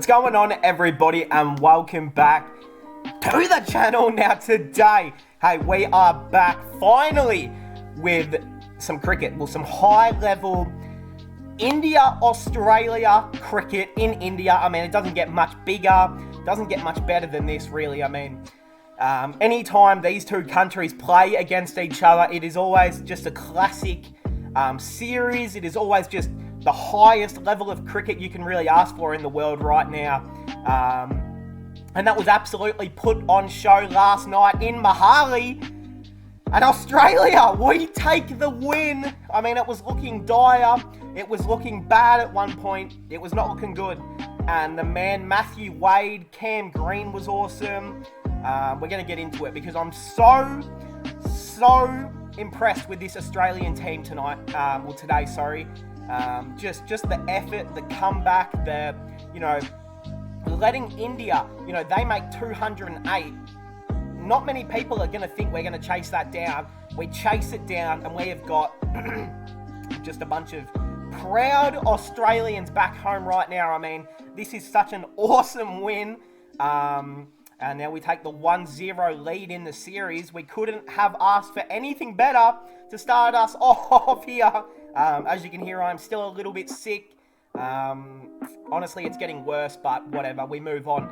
going on, everybody, and welcome back to the channel. Now today, hey, we are back finally with some cricket, well, some high-level India-Australia cricket in India. I mean, it doesn't get much bigger, doesn't get much better than this, really. I mean, anytime these two countries play against each other, it is always just a classic series. It is always just the highest level of cricket you can really ask for in the world right now. And that was absolutely put on show last night in Mohali. And Australia, we take the win. I mean, it was looking dire. It was looking bad at one point. It was not looking good. And the man, Matthew Wade, Cam Green was awesome. We're going to get into it because I'm so impressed with this Australian team tonight. Today, sorry. Just the effort, the comeback, letting India, they make 208. Not many people are going to think we're going to chase that down. We chase it down, and we have got just a bunch of proud Australians back home right now. I mean, this is such an awesome win. And now we take the 1-0 lead in the series. We couldn't have asked for anything better to start us off here. As you can hear, I'm still a little bit sick. Honestly, it's getting worse, but whatever. We move on.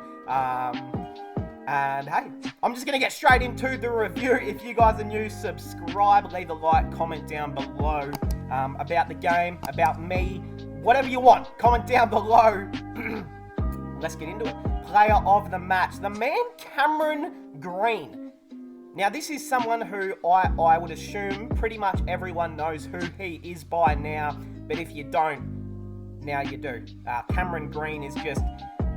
And hey, I'm just going to get straight into the review. If you guys are new, subscribe, leave a like, comment down below about the game, about me, whatever you want. Comment down below. Let's get into it. Player of the match, the man Cameron Green. Now, this is someone who I would assume pretty much everyone knows who he is by now, but if you don't, now you do. Cameron Green is just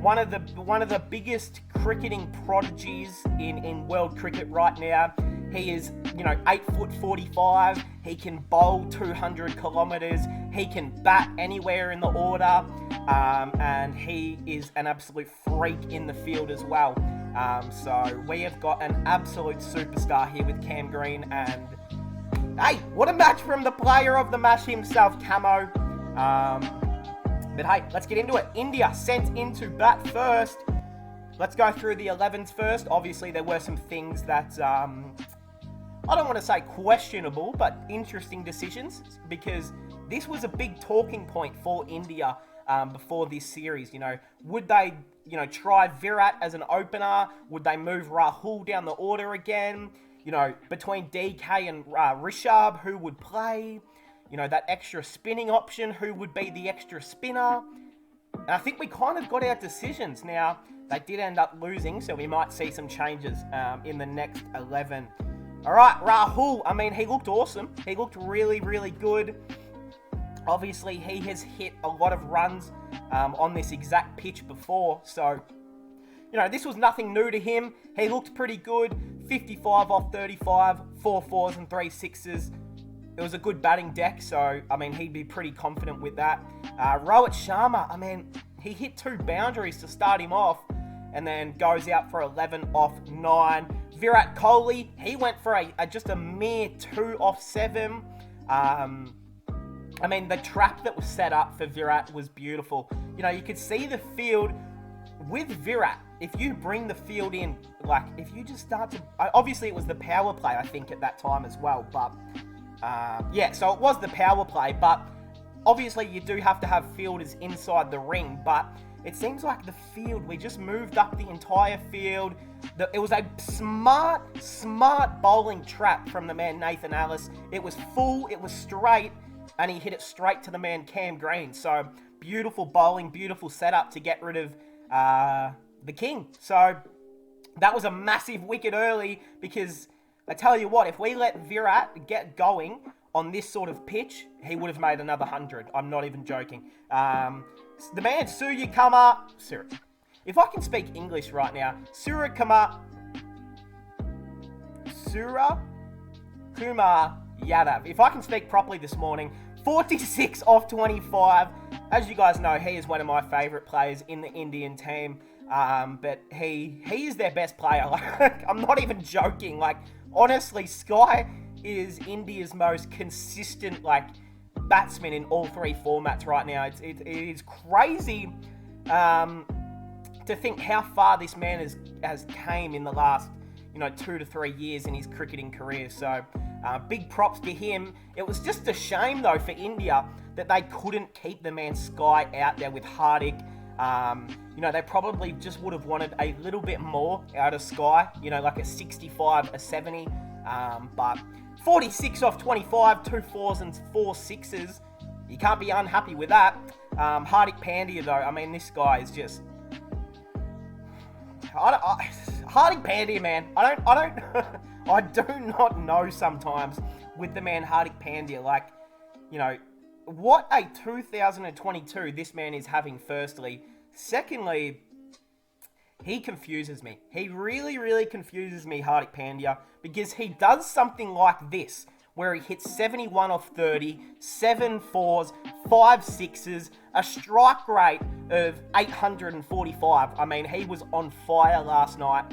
one of the biggest cricketing prodigies in world cricket right now. He is, 8'45". He can bowl 200 kilometers. He can bat anywhere in the order, and he is an absolute freak in the field as well. So we have got an absolute superstar here with Cam Green, and hey, what a match from the player of the match himself, Camo. But hey, let's get into it. India sent into bat first. Let's go through the 11s first. Obviously, there were some things that, I don't want to say questionable, but interesting decisions, because this was a big talking point for India before this series. Would they, try Virat as an opener? Would they move Rahul down the order again? Between DK and Rishabh, who would play? That extra spinning option, who would be the extra spinner? And I think we kind of got our decisions. Now, they did end up losing, so we might see some changes in the next 11. All right, Rahul, I mean, he looked awesome. He looked really, really good. Obviously, he has hit a lot of runs on this exact pitch before, so, this was nothing new to him. He looked pretty good. 55 off 35, 4 4s and 3 6s. It was a good batting deck, so, I mean, he'd be pretty confident with that. Rohit Sharma, I mean, he hit 2 boundaries to start him off, and then goes out for 11 off 9. Virat Kohli, he went for just a mere 2 off 7. I mean, the trap that was set up for Virat was beautiful. You could see the field with Virat. If you bring the field in, if you just start to... Obviously, it was the power play, I think, at that time as well, but... so it was the power play, but obviously you do have to have fielders inside the ring, but it seems like the field, we just moved up the entire field. It was a smart bowling trap from the man Nathan Ellis. It was full, it was straight, and he hit it straight to the man Cam Green. So beautiful bowling, beautiful setup to get rid of the king. So that was a massive wicket early, because I tell you what, if we let Virat get going on this sort of pitch, he would have made another 100. I'm not even joking. The man if I can speak English right now, Surya Kumar Yadav. If I can speak properly this morning, 46 off 25. As you guys know, he is one of my favourite players in the Indian team. But he is their best player. I'm not even joking. Honestly, Sky is India's most consistent, batsman in all 3 formats right now. It is crazy to think how far this man has came in the last, 2 to 3 years in his cricketing career. So big props to him. It was just a shame, though, for India that they couldn't keep the man Sky out there with Hardik. They probably just would have wanted a little bit more out of Sky, like a 65, a 70. But 46 off 25, 2 4s and 4 6s. You can't be unhappy with that. Hardik Pandya, though, I mean, this guy is just... Hardik Pandya, man, I do not know sometimes with the man Hardik Pandya. Like, what a 2022 this man is having, firstly. Secondly, he confuses me. He really, really confuses me, Hardik Pandya, because he does something like this, where he hits 71 off 30, 7 4s, 5 6s, a strike rate of 845. I mean, he was on fire last night.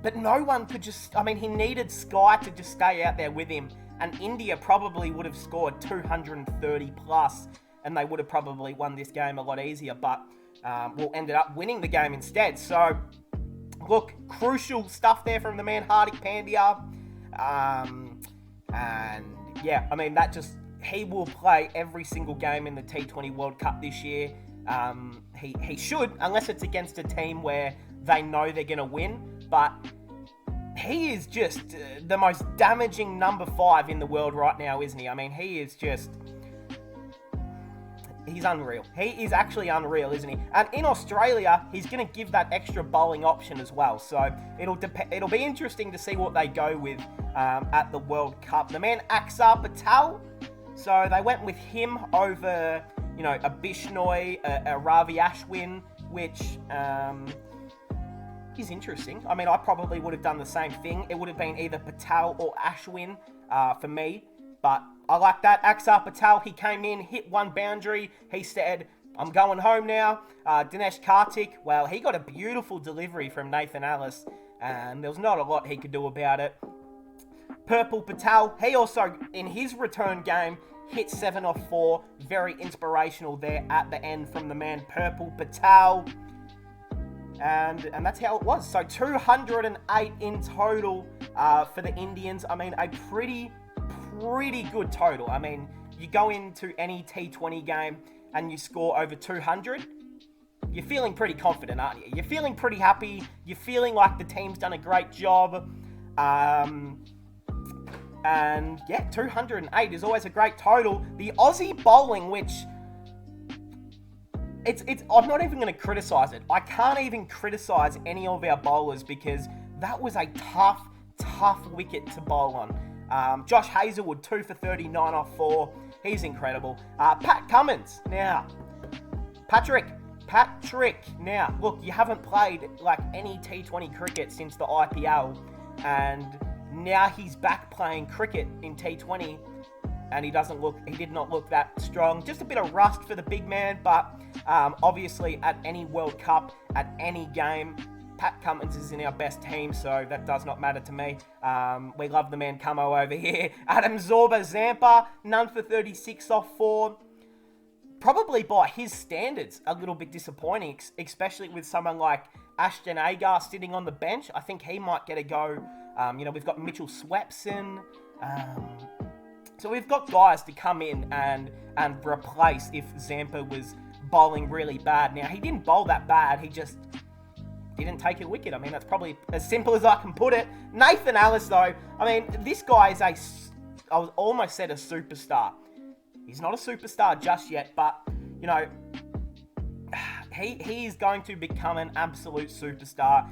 But no one could he needed Sky to just stay out there with him. And India probably would have scored 230 plus, and they would have probably won this game a lot easier. But ended up winning the game instead. So, look, crucial stuff there from the man Hardik Pandya. And yeah, I mean, he will play every single game in the T20 World Cup this year. He should, unless it's against a team where they know they're going to win. But he is just the most damaging number 5 in the world right now, isn't he? I mean, he's unreal. He is actually unreal, isn't he? And in Australia, he's going to give that extra bowling option as well. So it'll be interesting to see what they go with at the World Cup. The man Axar Patel, so they went with him over, a Bishnoi, a Ravi Ashwin, which is interesting. I mean, I probably would have done the same thing. It would have been either Patel or Ashwin for me, but I like that. Axar Patel, he came in, hit one boundary. He said, I'm going home now. Dinesh Karthik, well, he got a beautiful delivery from Nathan Ellis, and there was not a lot he could do about it. Purple Patel, he also, in his return game, hit 7 off 4. Very inspirational there at the end from the man Purple Patel. And that's how it was. So 208 in total for the Indians. I mean, a pretty good total. I mean, you go into any T20 game and you score over 200, you're feeling pretty confident, aren't you? You're feeling pretty happy. You're feeling like the team's done a great job. And yeah, 208 is always a great total. The Aussie bowling, which... I'm not even going to criticize it. I can't even criticize any of our bowlers because that was a tough wicket to bowl on. Josh Hazlewood, 2 for 39 off 4. He's incredible. Pat Cummins, now. Patrick, now. Look, you haven't played like any T20 cricket since the IPL, and now he's back playing cricket in T20. And he did not look that strong. Just a bit of rust for the big man, but obviously at any World Cup, at any game, Pat Cummins is in our best team, so that does not matter to me. We love the man Cummo over here. Adam Zorba Zampa, none for 36 off 4. Probably by his standards, a little bit disappointing, especially with someone like Ashton Agar sitting on the bench. I think he might get a go. We've got Mitchell Swepson. So we've got guys to come in and replace if Zampa was bowling really bad. Now, he didn't bowl that bad. He just didn't take a wicket. I mean, that's probably as simple as I can put it. Nathan Ellis, though, I mean, this guy is I almost said a superstar. He's not a superstar just yet, but, he is going to become an absolute superstar.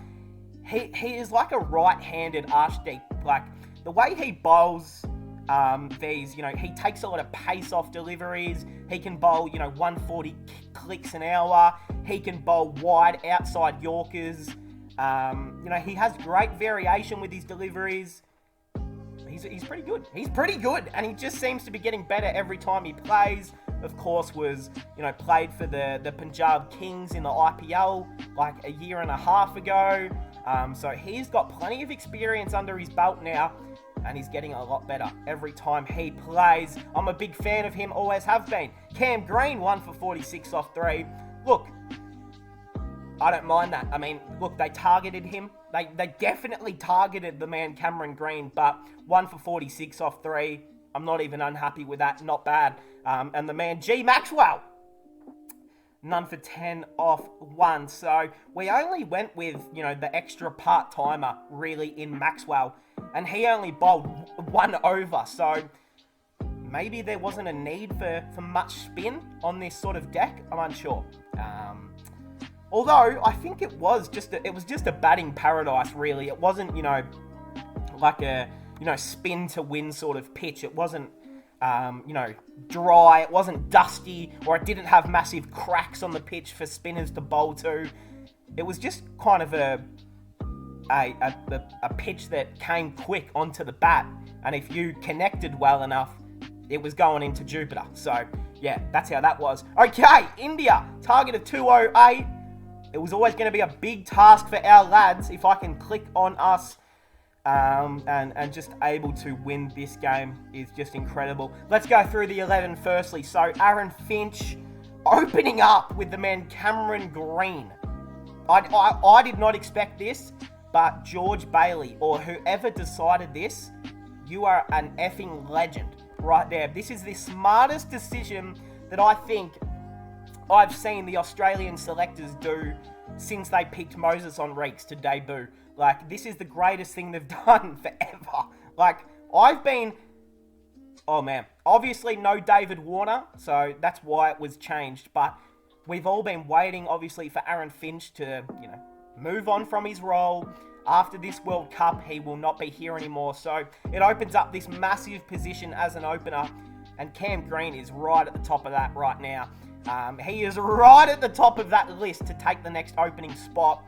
He is like a right-handed Arshdeep. Like, the way he bowls... he takes a lot of pace off deliveries. He can bowl, 140 clicks an hour. He can bowl wide outside Yorkers. He has great variation with his deliveries. He's pretty good. He's pretty good, and he just seems to be getting better every time he plays. Of course, played for the Punjab Kings in the IPL like a year and a half ago. So he's got plenty of experience under his belt now. And he's getting a lot better every time he plays. I'm a big fan of him, always have been. Cam Green, 1 for 46 off 3. Look, I don't mind that. I mean, look, they targeted him. They definitely targeted the man Cameron Green, but 1 for 46 off 3. I'm not even unhappy with that. Not bad. And the man G Maxwell, none for 10 off 1. So we only went with, the extra part-timer really in Maxwell, and he only bowled 1 over. So maybe there wasn't a need for much spin on this sort of deck. I'm unsure. Although I think it was just a batting paradise, really. It wasn't, like a spin to win sort of pitch. It wasn't dry. It wasn't dusty, or it didn't have massive cracks on the pitch for spinners to bowl to. It was just kind of a pitch that came quick onto the bat, and if you connected well enough, it was going into Jupiter. So yeah, that's how that was. Okay, India, target of 208. It was always going to be a big task for our lads. If I can click on us and just able to win this game is just incredible. Let's go through the 11 firstly. So Aaron Finch opening up with the man Cameron Green. I did not expect this, but George Bailey, or whoever decided this, you are an effing legend right there. This is the smartest decision that I think I've seen the Australian selectors do since they picked Moses on Reeks to debut. Like, this is the greatest thing they've done forever. Like, obviously no David Warner, so that's why it was changed, but we've all been waiting, obviously, for Aaron Finch to, move on from his role. After this World Cup, he will not be here anymore, so it opens up this massive position as an opener, and Cam Green is right at the top of that right now. He is right at the top of that list to take the next opening spot.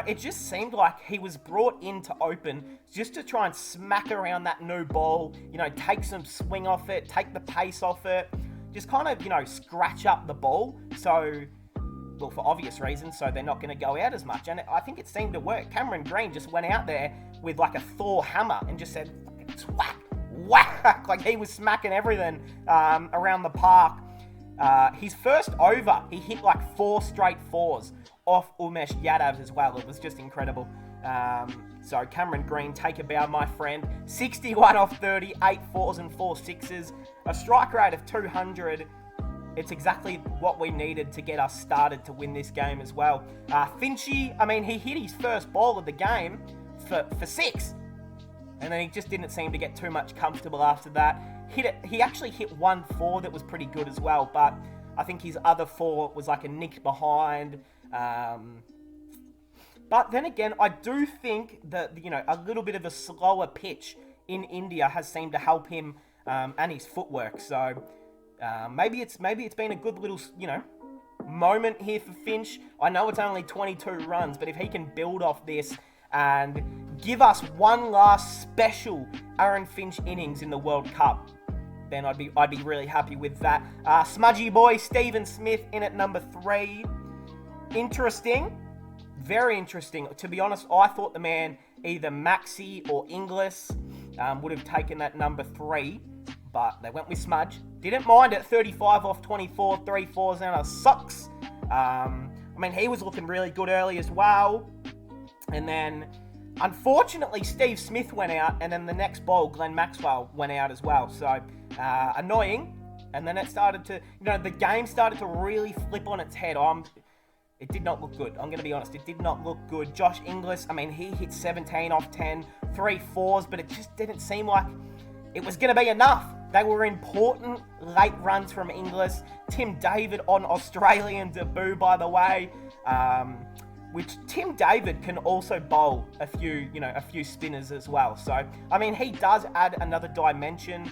It just seemed like he was brought in to open just to try and smack around that new ball, take some swing off it, take the pace off it, just kind of, scratch up the ball. So, well, for obvious reasons, so they're not going to go out as much. And I think it seemed to work. Cameron Green just went out there with like a Thor hammer and just said, whack, whack, like he was smacking everything around the park. His first over, he hit like 4 straight 4s off Umesh Yadav as well. It was just incredible. So Cameron Green, take a bow, my friend. 61 off 30, 8 4s and 4 6s. A strike rate of 200. It's exactly what we needed to get us started to win this game as well. Finchy, he hit his first ball of the game for 6. And then he just didn't seem to get too much comfortable after that. He actually hit 1 4 that was pretty good as well, but I think his other 4 was like a nick behind. But then again, I do think that, a little bit of a slower pitch in India has seemed to help him and his footwork. So maybe it's been a good little, moment here for Finch. I know it's only 22 runs, but if he can build off this and give us one last special Aaron Finch innings in the World Cup, then I'd be really happy with that. Smudgy boy Stephen Smith in at number 3. Interesting. Very interesting. To be honest, I thought the man, either Maxi or Inglis, would have taken that number 3, but they went with Smudge. Didn't mind it. 35 off 24, 3 4s and a socks. He was looking really good early as well. And then, unfortunately, Steve Smith went out, and then the next ball, Glenn Maxwell, went out as well. So, annoying. And then it started to, the game started to really flip on its head. It did not look good. I'm going to be honest. It did not look good. Josh Inglis, he hit 17 off 10, 3 4s, but it just didn't seem like it was going to be enough. They were important late runs from Inglis. Tim David on Australian debut, by the way. Which Tim David can also bowl a few spinners as well. So, he does add another dimension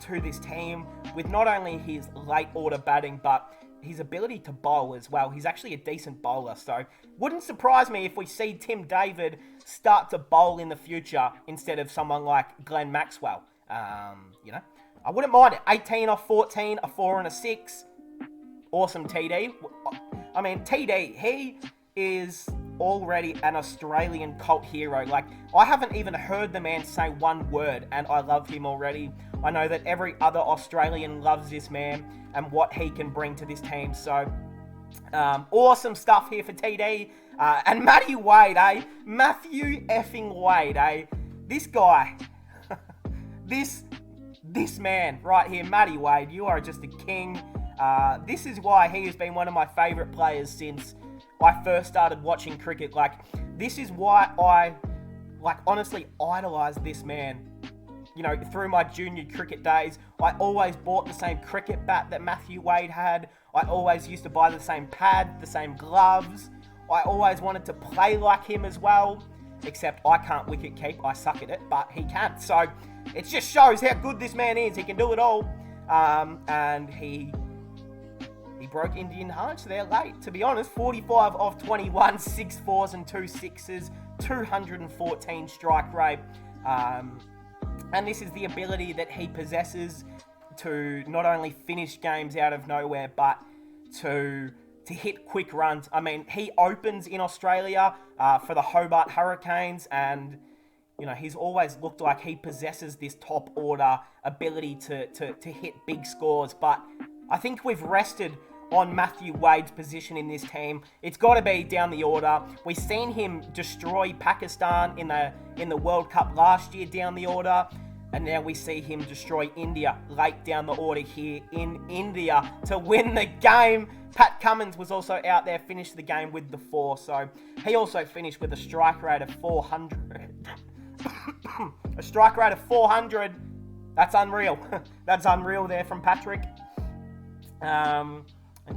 to this team with not only his late order batting, but his ability to bowl as well. He's actually a decent bowler, so wouldn't surprise me if we see Tim David start to bowl in the future instead of someone like Glenn Maxwell. I wouldn't mind it. 18 off 14, a 4 and a 6. Awesome TD. TD, he is already an Australian cult hero. Like, I haven't even heard the man say one word, and I love him already. I know that every other Australian loves this man and what he can bring to this team. So, Awesome stuff here for TD. And Matty Wade, Matthew effing Wade, This guy, this man right here, Matty Wade, you are just a king. This is why he has been one of my favourite players since I first started watching cricket. This is why I, honestly idolise this man. Through my junior cricket days, I always bought the same cricket bat that Matthew Wade had. I always used to buy the same pad, the same gloves. I always wanted to play like him as well, except I can't wicket keep. I suck at it, but he can. So it just shows how good this man is. He can do it all. And he broke Indian hearts there late. To be honest, 45 of 21, 6 fours and 2 sixes, 214 strike rate. And this is the ability that he possesses to not only finish games out of nowhere, but to hit quick runs. I mean, he opens in Australia for the Hobart Hurricanes, and he's always looked like he possesses this top order ability to hit big scores. But I think we've rested on Matthew Wade's position in this team. It's got to be down the order. We've seen him destroy Pakistan in the World Cup last year down the order, and now we see him destroy India late down the order here in India to win the game. Pat Cummins was also out there, finished the game with the 4, so he also finished with a strike rate of 400. A strike rate of 400. That's unreal. That's unreal there from Patrick. And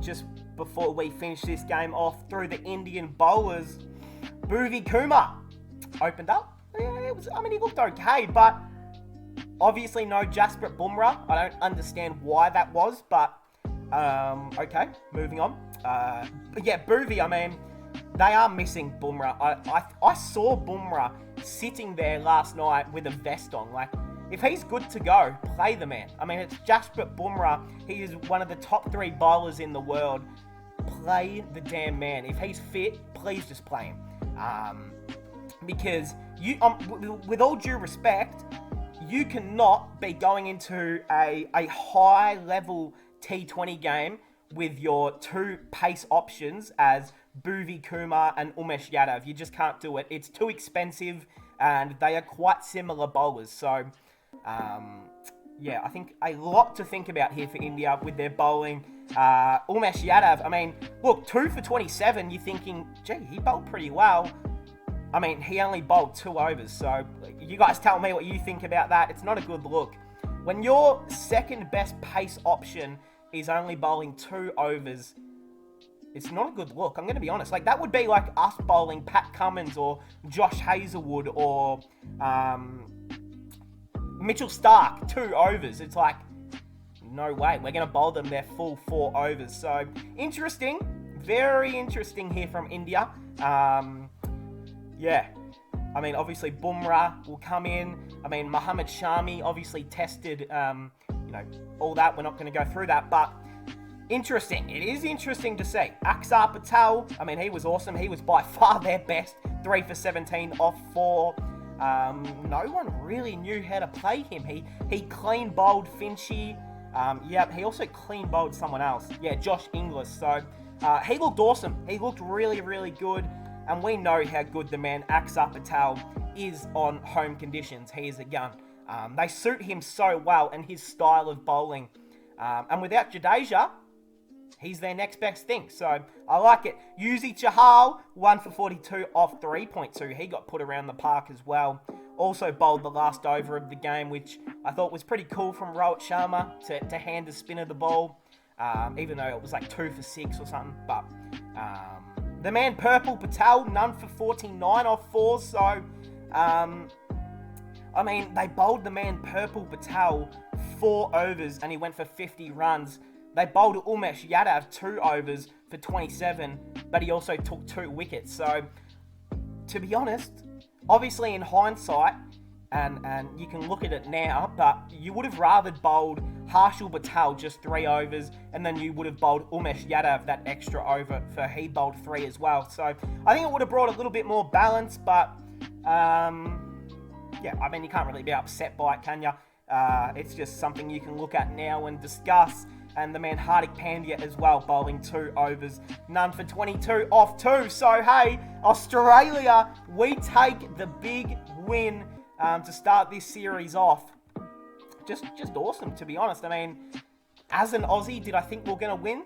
just before we finish this game off, through the Indian bowlers, Bhuvi Kumar opened up. Yeah, he looked okay, but obviously no Jasprit Bumrah. I don't understand why that was, but okay, moving on. But yeah, Bhuvi, they are missing Bumrah. I saw Bumrah sitting there last night with a vest on. If he's good to go, play the man. It's Jasprit Bumrah. He is one of the top 3 bowlers in the world. Play the damn man. If he's fit, please just play him. Because you, with all due respect, you cannot be going into a high-level T20 game with your 2 pace options as Bhuvi Kumar and Umesh Yadav. You just can't do it. It's too expensive, and they are quite similar bowlers. So, I think a lot to think about here for India with their bowling. Umesh Yadav, look, 2 for 27, you're thinking, gee, he bowled pretty well. He only bowled 2 overs, so you guys tell me what you think about that. It's not a good look. When your second best pace option is only bowling 2 overs, it's not a good look. I'm going to be honest. That would be like us bowling Pat Cummins or Josh Hazlewood or Mitchell Stark, 2 overs. It's no way. We're going to bowl them their full 4 overs. So, interesting. Very interesting here from India. Obviously Bumrah will come in. Mohammad Shami obviously tested, all that. We're not going to go through that, but interesting. It is interesting to see. Axar Patel, he was awesome. He was by far their best. 3 for 17 off 4. No one really knew how to play him. He clean bowled Finchy. He also clean bowled someone else. Yeah, Josh Inglis. So he looked awesome. He looked really, really good. And we know how good the man Axar Patel is on home conditions. He is a gun. They suit him so well and his style of bowling. And without Jadeja, he's their next best thing. So I like it. Yuzi Chahal, 1 for 42 off 3.2. He got put around the park as well. Also bowled the last over of the game, which I thought was pretty cool from Rohit Sharma to hand the spinner the ball. Even though it was 2 for 6 or something. But the man Purple Patel, none for 49 off 4. So, they bowled the man Purple Patel 4 overs and he went for 50 runs. They bowled Umesh Yadav 2 overs for 27, but he also took 2 wickets. So, to be honest, obviously in hindsight, and you can look at it now, but you would have rather bowled Harshal Patel just 3 overs, and then you would have bowled Umesh Yadav that extra over for he bowled 3 as well. So I think it would have brought a little bit more balance, but you can't really be upset by it, can you? It's just something you can look at now and discuss. and the man Hardik Pandya as well, bowling 2 overs, none for 22 off 2. So, hey, Australia, we take the big win to start this series off. Just awesome, to be honest. I mean, as an Aussie, did I think we were going to win?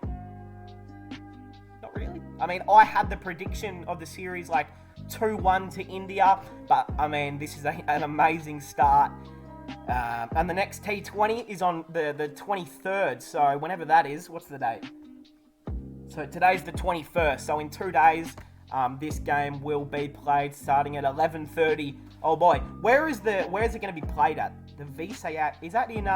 Not really. I mean, I had the prediction of the series like 2-1 to India, but I mean, this is an amazing start. And the next T20 is on the 23rd, so whenever that is, what's the date? So today's the 21st, so in 2 days, this game will be played starting at 11:30. Oh boy, where is it going to be played at? The VSA, is that in,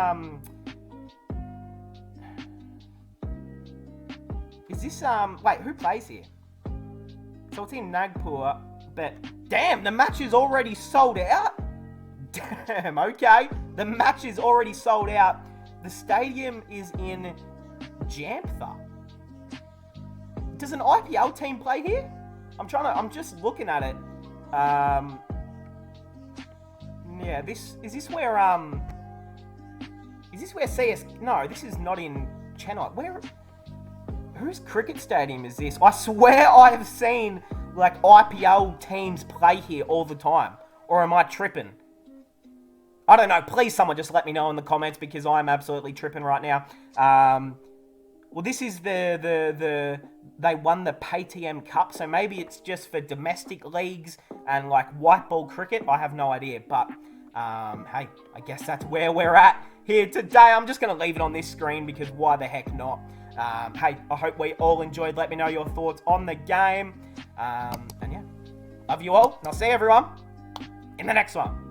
is this, wait, who plays here? So it's in Nagpur, but damn, the match is already sold out. Damn, okay. The match is already sold out. The stadium is in Jamtha. Does an IPL team play here? I'm just looking at it. Yeah, is this where CS, no, this is not in Chennai. Whose cricket stadium is this? I swear I have seen, like, IPL teams play here all the time. Or am I tripping? I don't know. Please, someone just let me know in the comments because I'm absolutely tripping right now. Well, this is they won the Paytm Cup, so maybe it's just for domestic leagues and, like, white ball cricket. I have no idea, but, hey, I guess that's where we're at here today. I'm just going to leave it on this screen because why the heck not? Hey, I hope we all enjoyed. Let me know your thoughts on the game. And yeah, love you all. And I'll see everyone in the next one.